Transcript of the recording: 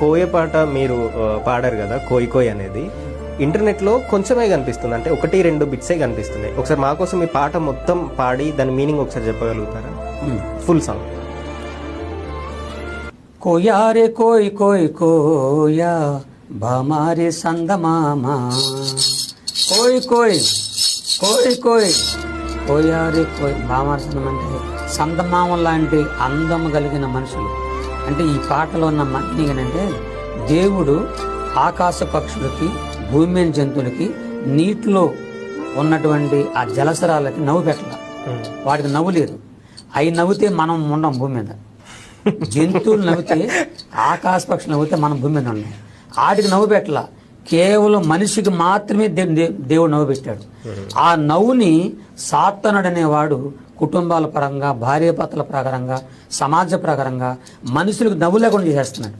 కోయ పాట మీరు పాడారు కదా, కోయి కోయి అనేది ఇంటర్నెట్లో కొంచెమే కనిపిస్తుంది, అంటే 1-2 బిట్సే కనిపిస్తున్నాయి. ఒకసారి మా కోసం ఈ పాట మొత్తం పాడి దాని మీనింగ్ ఒకసారి చెప్పగలుగుతారా? Full song. కోయా రే కోయ్ కోయ్ కోయా భామారే సందమామా కోయ్ కోయ్ కోయ్ కోయ్ కోయా రే కోయ్ భామారే సందం అంటే సందమామ లాంటి అందం కలిగిన మనుషులు. అంటే ఈ పాటలో ఉన్న మీనింగ్ ఏంటంటే దేవుడు ఆకాశ పక్షులకి, భూమి మీద జంతువులకి, నీటిలో ఉన్నటువంటి ఆ జలసరాలకి నవ్వు పెట్టాల. వాటికి నవ్వు లేదు. అవి నవ్వుతే మనం ఉండం భూమి మీద. జంతువులు నవ్వుతే, ఆకాశ పక్షులు నవ్వుతే మనం భూమి మీద ఉన్నాం. వాటికి నవ్వు పెట్టాల. కేవలం మనిషికి మాత్రమే దేవుడు నవ్వు పెట్టాడు. ఆ నవ్వుని సాతానుడు అనేవాడు కుటుంబాల పరంగా, భార్యాభర్తల ప్రకారంగా, సమాజ ప్రకారంగా మనుషులకు నవ్వు లేకుండా చేసేస్తున్నాడు.